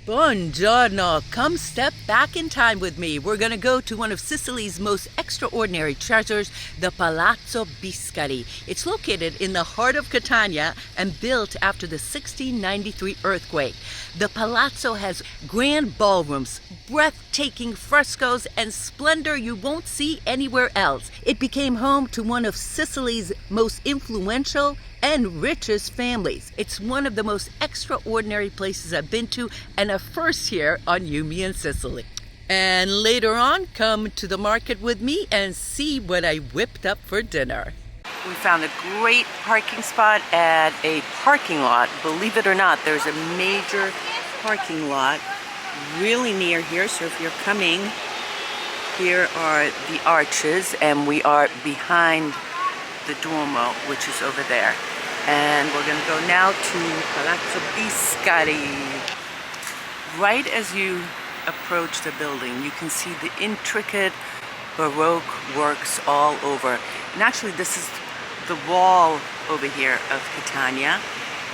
Buongiorno, come step back in time with me. We're going to go to one of Sicily's most extraordinary treasures, the Palazzo Biscari. It's located in the heart of Catania and built after the 1693 earthquake. The palazzo has grand ballrooms, breathtaking frescos, and splendor you won't see anywhere else. It became home to one of Sicily's most influential and richest families. It's one of the most extraordinary places I've been to, and a first here on Yumi in Sicily. And later on, come to the market with me and see what I whipped up for dinner. We found a great parking spot at a parking lot. Believe it or not, there's a major parking lot really near here. So if you're coming, here are the arches, and we are behind the Duomo, which is over there. And we're going to go now to Palazzo Biscari. Right as you approach the building, you can see the intricate Baroque works all over. And actually, this is the wall over here of Catania.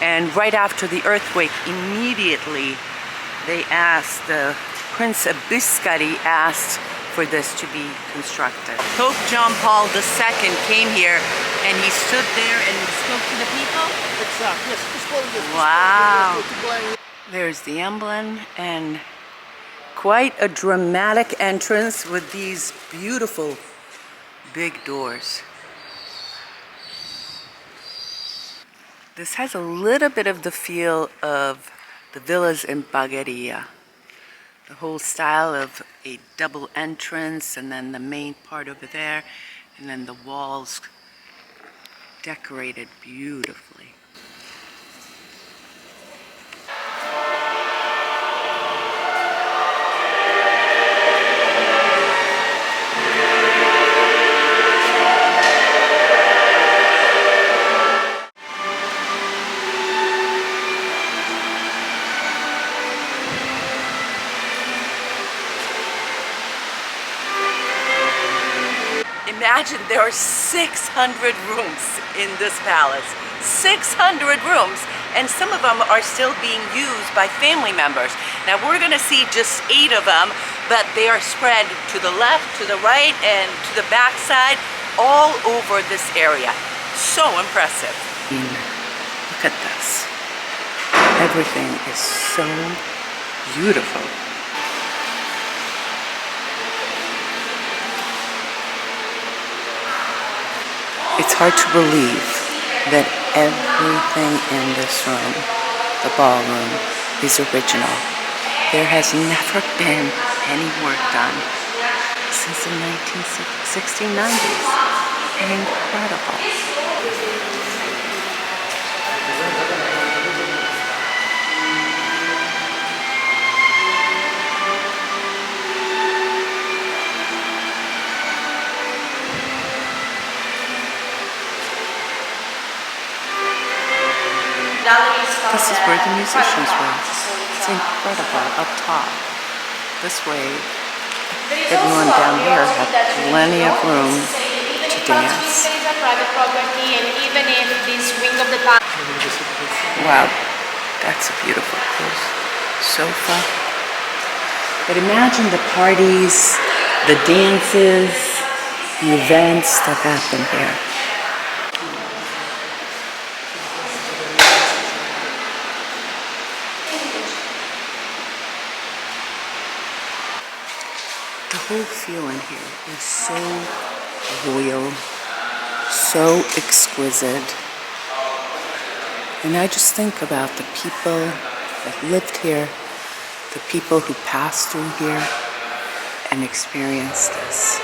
And right after the earthquake, immediately they asked, the Prince of Biscari asked for this to be constructed. Pope John Paul II came here and he stood there and spoke to the people. Wow. There's the emblem and quite a dramatic entrance with these beautiful big doors. This has a little bit of the feel of the villas in Bagheria. The whole style of a double entrance, and then the main part over there, and then the walls decorated beautifully. Imagine there are 600 rooms in this palace. 600 rooms, and some of them are still being used by family members. Now we're going to see just 8 of them, but they are spread to the left, to the right, and to the back side, all over this area. So impressive. Look at this. Everything is so beautiful. It's hard to believe that everything in this room, the ballroom, is original. There has never been any work done since the 1690s. Incredible. This is where the musicians were. It's incredible up top. This way, everyone down here had plenty of room to dance. Wow, that's a beautiful sofa. But imagine the parties, the dances, the events that happen here. The whole feeling here is so royal, so exquisite. And I just think about the people that lived here, the people who passed through here and experienced this.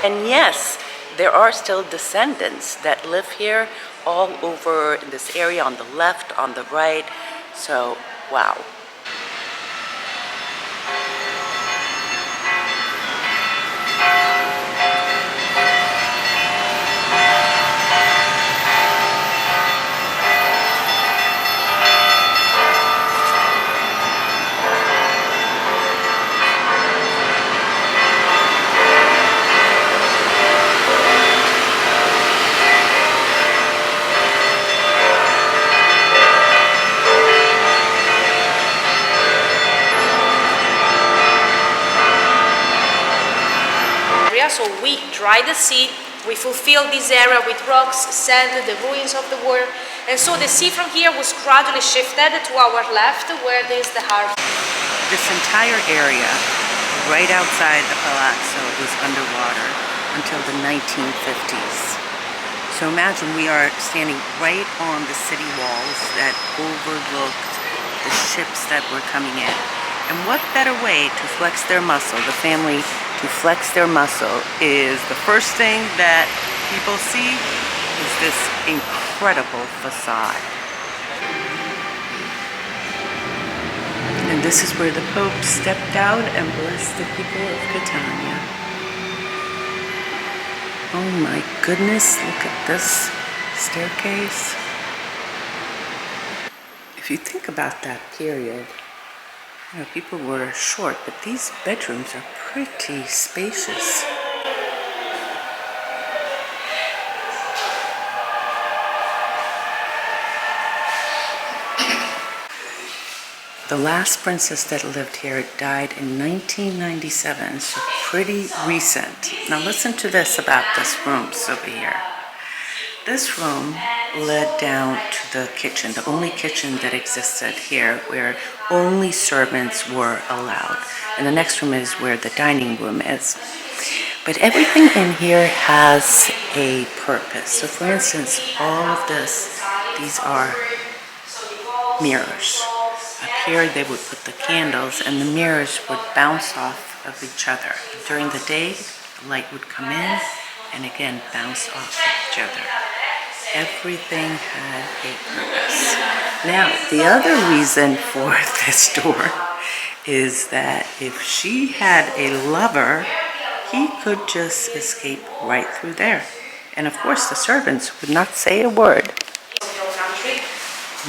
And yes, there are still descendants that live here all over in this area, on the left, on the right. So, wow. area. So we dry the sea, we fulfill this area with rocks, sand, the ruins of the war. And so the sea from here was gradually shifted to our left, where there is the harbor. This entire area right outside the palazzo was underwater until the 1950s. So imagine we are standing right on the city walls that overlooked the ships that were coming in. And what better way to flex their muscle, the family to flex their muscle, is the first thing that people see is this incredible facade. And this is where the Pope stepped out and blessed the people of Catania. Oh my goodness, look at this staircase. If you think about that period, you know, people were short, but these bedrooms are pretty spacious. The last princess that lived here died in 1997, so pretty recent. Now listen to this about this room over here. This room led down to the kitchen, the only kitchen that existed here, where only servants were allowed. And the next room is where the dining room is. But everything in here has a purpose. So for instance, all of this, these are mirrors. Up here they would put the candles and the mirrors would bounce off of each other. During the day, the light would come in and again bounce off each other. Everything had a purpose. Now, the other reason for this door is that if she had a lover, he could just escape right through there. And of course, the servants would not say a word.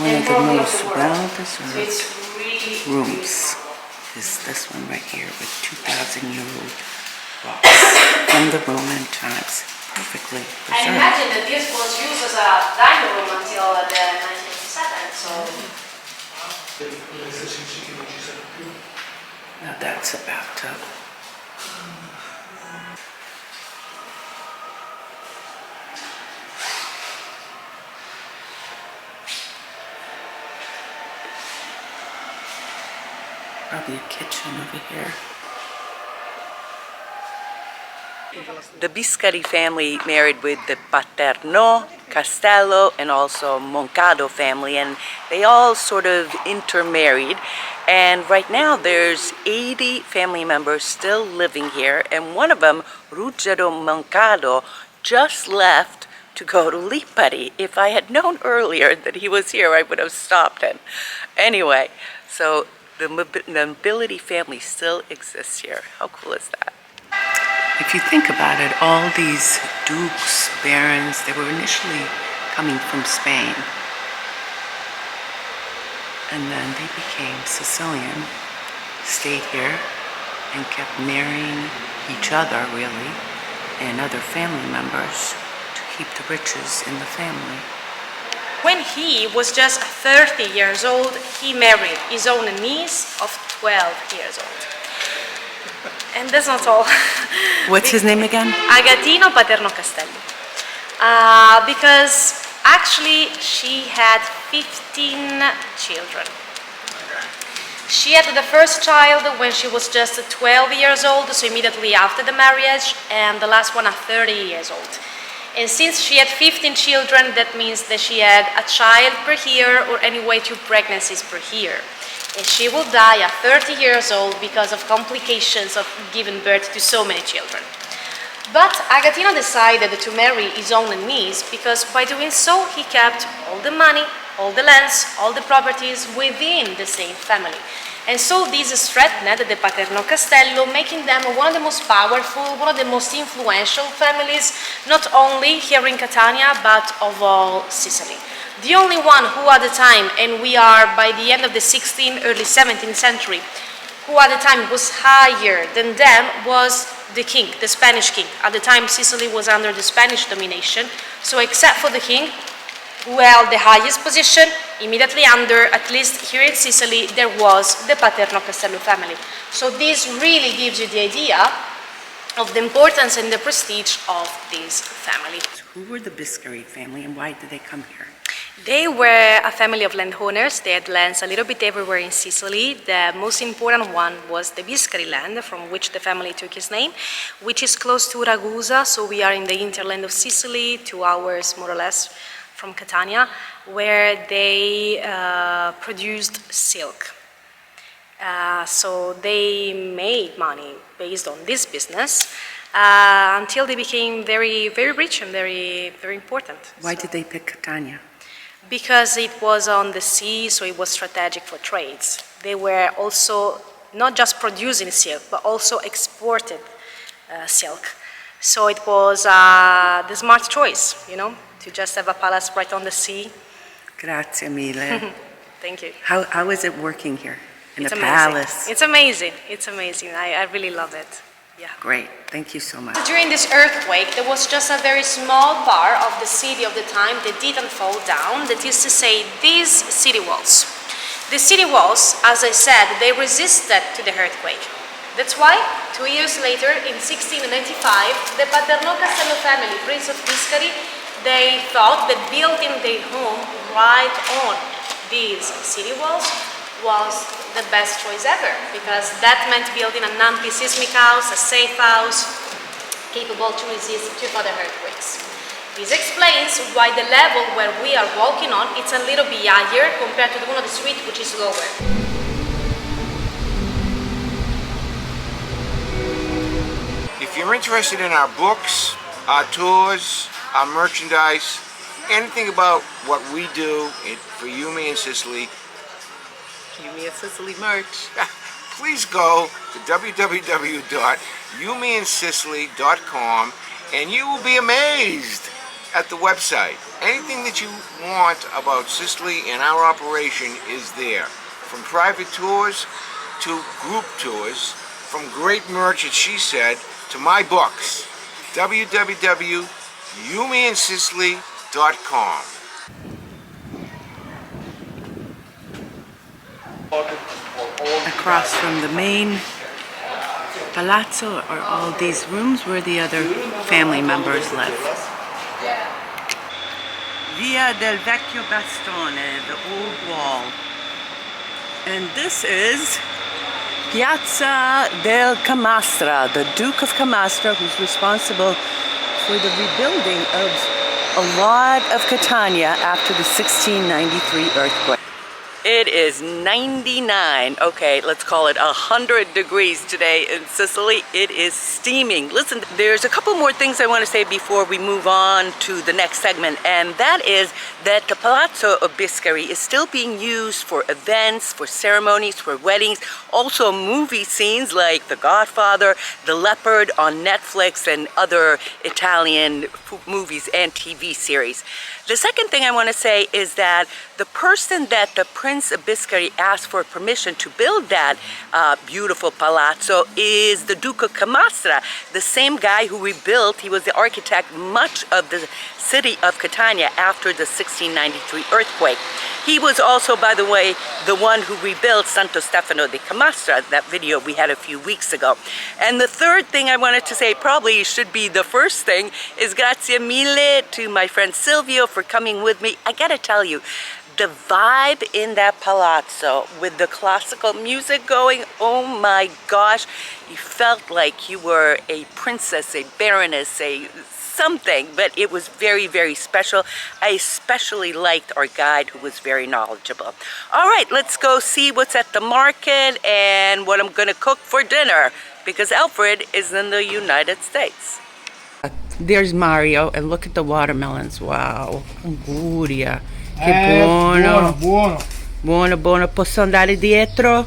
One of the most well-preserved rooms is this one right here with 2,000-year-old rocks from the Roman times, perfectly preserved. I imagine that this was used as a dining room until the 1957, so... Now that's a bathtub. Probably a kitchen over here. The Biscari family married with the Paterno, Castello, and also Moncado family, and they all sort of intermarried. And right now there's 80 family members still living here, and one of them, Ruggero Moncado, just left to go to Lipari. If I had known earlier that he was here, I would have stopped him. Anyway, so the nobility family still exists here. How cool is that? If you think about it, all these dukes, barons, they were initially coming from Spain. And then they became Sicilian, stayed here, and kept marrying each other, really, and other family members to keep the riches in the family. When he was just 30 years old, he married his own niece of 12 years old. And that's not all. What's his name again? Agatino Paterno Castello. Because actually she had 15 children. She had the first child when she was just 12 years old, so immediately after the marriage, and the last one at 30 years old. And since she had 15 children, that means that she had a child per year, or anyway 2 pregnancies per year. And she will die at 30 years old because of complications of giving birth to so many children. But Agatino decided to marry his own niece because by doing so he kept all the money, all the lands, all the properties within the same family. And so this strengthened the Paterno Castello, making them one of the most powerful, one of the most influential families, not only here in Catania, but of all Sicily. The only one who at the time, and we are by the end of the 16th, early 17th century, who at the time was higher than them was the king, the Spanish king. At the time Sicily was under the Spanish domination, so except for the king, who held the highest position, immediately under, at least here in Sicily, there was the Paterno Castello family. So this really gives you the idea of the importance and the prestige of this family. Who were the Biscari family and why did they come here? They were a family of landowners. They had lands a little bit everywhere in Sicily. The most important one was the Biscari land, from which the family took its name, which is close to Ragusa. So we are in the hinterland of Sicily, 2 hours more or less from Catania, where they produced silk. So they made money based on this business until they became very, very rich and very, very important. Why did they pick Catania? Because it was on the sea, so it was strategic for trades. They were also not just producing silk, but also exported silk. So it was the smart choice, you know, to just have a palace right on the sea. Grazie mille. Thank you. How is it working here in It's the amazing. palace? It's amazing. It's amazing. I really love it. Yeah. Great. Thank you so much. During this earthquake, there was just a very small part of the city of the time that didn't fall down. That is to say, these city walls. The city walls, as I said, they resisted to the earthquake. That's why, 2 years later, in 1695, the Paternò Castello family, Prince of Biscari, they thought that building their home right on these city walls was the best choice ever, because that meant building an anti-seismic house, a safe house, capable to resist to further earthquakes. This explains why the level where we are walking on is a little bit higher compared to the one of the street, which is lower. If you're interested in our books, our tours, our merchandise, anything about what we do for You, Me, and Sicily, You, Me, and Sicily merch. please go to www.youmeandsicily.com and you will be amazed at the website. Anything that you want about Sicily and our operation is there. From private tours to group tours, from great merch, as she said, to my books. www.youmeandsicily.com. Across from the main palazzo are all these rooms where the other family members live. Via del Vecchio Bastone, the old wall. And this is Piazza del Camastra, the Duke of Camastra, who's responsible for the rebuilding of a lot of Catania after the 1693 earthquake. It is 99, okay, let's call it 100 degrees today in Sicily. It is steaming. Listen, there's a couple more things I want to say before we move on to the next segment, and that is that the Palazzo Biscari is still being used for events, for ceremonies, for weddings, also movie scenes like The Godfather, The Leopard on Netflix, and other Italian movies and TV series. The second thing I want to say is that the person that the Prince of Biscari asked for permission to build that beautiful palazzo is the Duke of Camastra, the same guy who rebuilt, he was the architect, much of the city of Catania after the 1693 earthquake. He was also, by the way, the one who rebuilt Santo Stefano di Camastra, that video we had a few weeks ago. And the third thing I wanted to say, probably should be the first thing, is grazie mille to my friend Silvio for coming with me. I gotta tell you, the vibe in that palazzo with the classical music going, oh my gosh, you felt like you were a princess, a baroness, a something, but it was very, very special. I especially liked our guide who was very knowledgeable. All right, let's go see what's at the market and what I'm gonna cook for dinner, because Alfred is in the United States. There's Mario, and look at the watermelons. Wow, anguria. Che buono. Buono. Buono, buono. Posso andare dietro?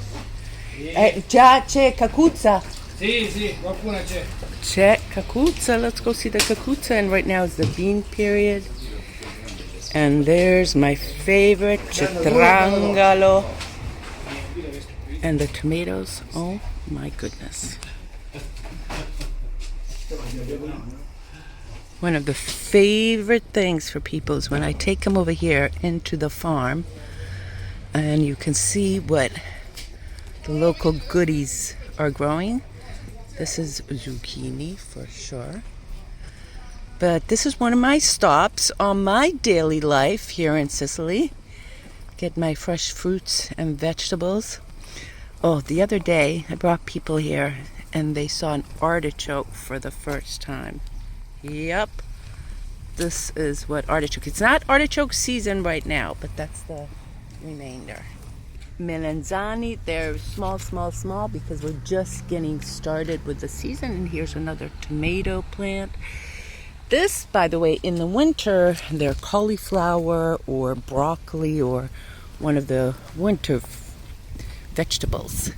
Già c'è cacuzza. Sì, qualcuna c'è. C'è cacuzza. Let's go see the cacuzza. And right now is the bean period. And there's my favorite, citrangalo. And the tomatoes. Oh my goodness. One of the favorite things for people is when I take them over here into the farm and you can see what the local goodies are growing. This is zucchini for sure. But this is one of my stops on my daily life here in Sicily. Get my fresh fruits and vegetables. Oh, the other day I brought people here and they saw an artichoke for the first time. Yep. This is what artichoke. It's not artichoke season right now, but that's the remainder. Melanzani, they're small because we're just getting started with the season. And here's another tomato plant. This, by the way, in the winter, they're cauliflower or broccoli or one of the winter vegetables.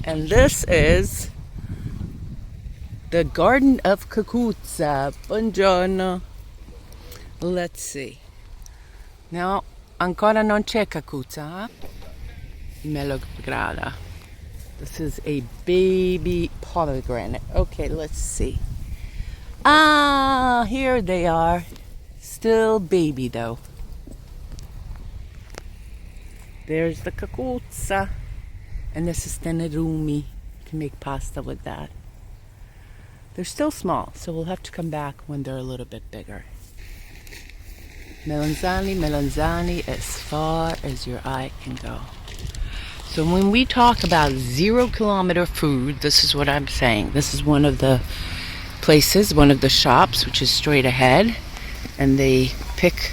And this is the Garden of Cucuzza. Buongiorno. Let's see. No, ancora non c'è cucuzza. Melograna. This is a baby pomegranate. Okay, let's see. Ah, here they are. Still baby though. There's the cucuzza. And this is tenerumi. You can make pasta with that. They're still small, so we'll have to come back when they're a little bit bigger. Melanzani, as far as your eye can go. So when we talk about 0 kilometer food, this is what I'm saying. This is one of the places, one of the shops, which is straight ahead. And they pick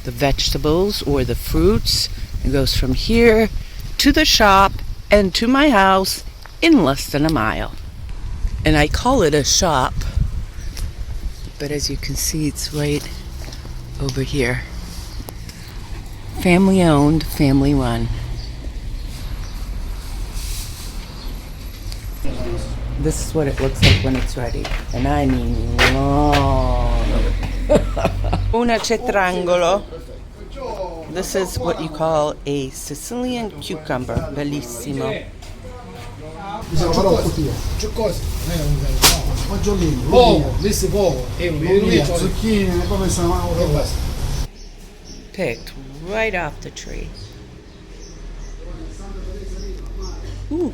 the vegetables or the fruits. It goes from here to the shop and to my house in less than a mile. And I call it a shop, but as you can see, it's right over here. Family owned, family run. This is what it looks like when it's ready. And I mean long. Una cetrangolo. This is what you call a Sicilian cucumber. Bellissimo. Picked right off the tree. Ooh.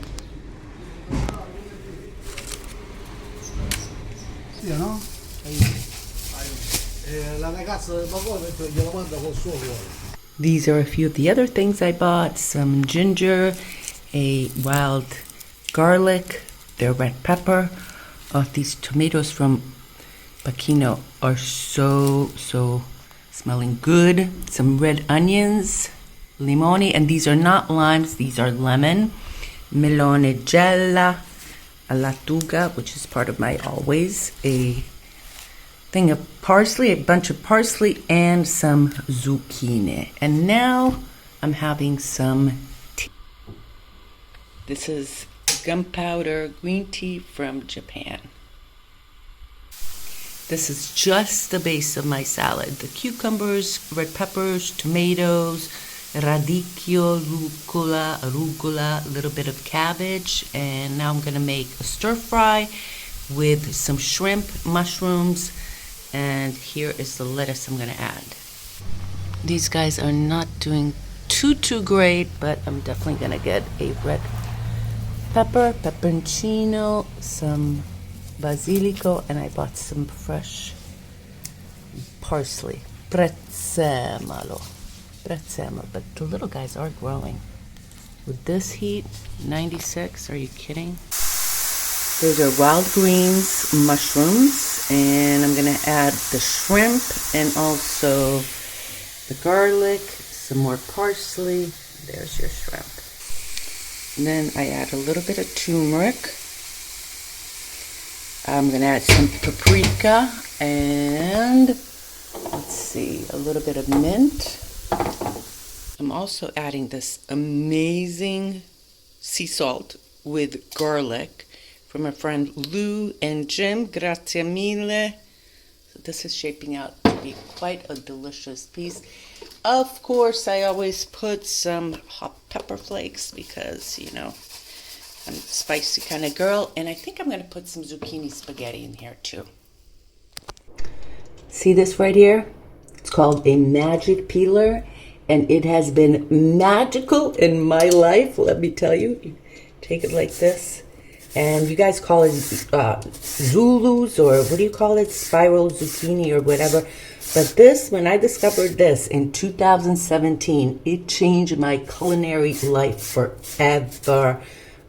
These are a few of the other things I bought. Some ginger, a wild garlic, their red pepper. These tomatoes from Pacchino are so smelling good. Some red onions, limoni, and these are not limes, these are lemon. Melone gialla, a lattuga, which is part of my always, a thing of parsley, a bunch of parsley, and some zucchini. And now I'm having some tea. This is gunpowder green tea from Japan. This is just the base of my salad. The cucumbers, red peppers, tomatoes, radicchio, rucola, arugula, a little bit of cabbage, and now I'm gonna make a stir fry with some shrimp, mushrooms, and here is the lettuce I'm gonna add. These guys are not doing too great, but I'm definitely gonna get a red pepper, pepperoncino, some basilico, and I bought some fresh parsley. Prezzemolo, but the little guys are growing. With this heat, 96, are you kidding? Those are wild greens, mushrooms, and I'm gonna add the shrimp and also the garlic, some more parsley. There's your shrimp. And then I add a little bit of turmeric. I'm gonna add some paprika and let's see, a little bit of mint. I'm also adding this amazing sea salt with garlic from my friend Lou and Jim. Grazie mille. So this is shaping out to be quite a delicious piece. Of course, I always put some hot pepper flakes because, you know, I'm a spicy kind of girl. And I think I'm going to put some zucchini spaghetti in here too. See this right here? It's called a magic peeler. And it has been magical in my life, let me tell you. You take it like this, And you guys call it Zulus, or what do you call it? Spiral zucchini or whatever. But this, when I discovered this in 2017, it changed my culinary life forever.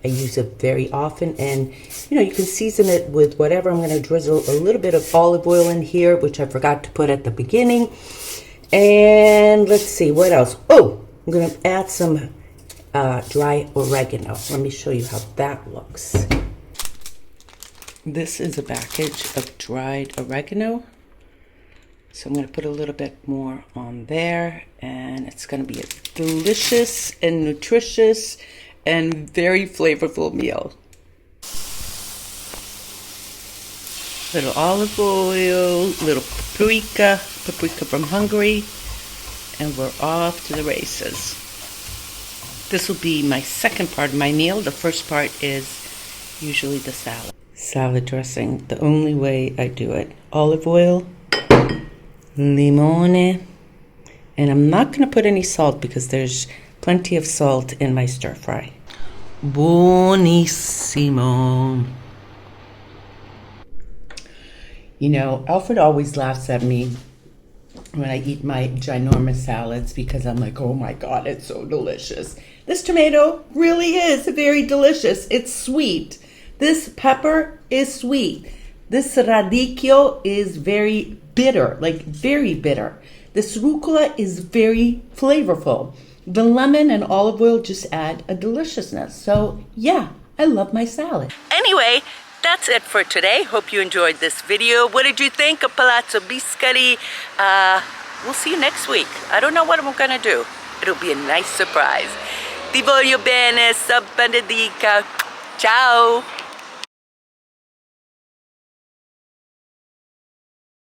I use it very often, and you can season it with whatever. I'm going to drizzle a little bit of olive oil in here, which I forgot to put at the beginning. And let's see, what else? Oh, I'm going to add some dry oregano. Let me show you how that looks. This is a package of dried oregano. So I'm going to put a little bit more on there, and it's going to be a delicious and nutritious and very flavorful meal. Little olive oil, little paprika from Hungary, and we're off to the races. This will be my second part of my meal. The first part is usually the salad. Salad dressing, the only way I do it. Olive oil, limone, and I'm not going to put any salt because there's plenty of salt in my stir fry. Buonissimo. Alfred always laughs at me when I eat my ginormous salads because I'm like, oh my God, it's so delicious. This tomato really is very delicious. It's sweet. This pepper is sweet. This radicchio is very bitter, like very bitter. This rucola is very flavorful. The lemon and olive oil just add a deliciousness. So yeah, I love my salad. Anyway, that's it for today. Hope you enjoyed this video. What did you think of Palazzo Biscari? We'll see you next week. I don't know what I'm gonna do. It'll be a nice surprise. Ti voglio bene, sa benedica. Ciao.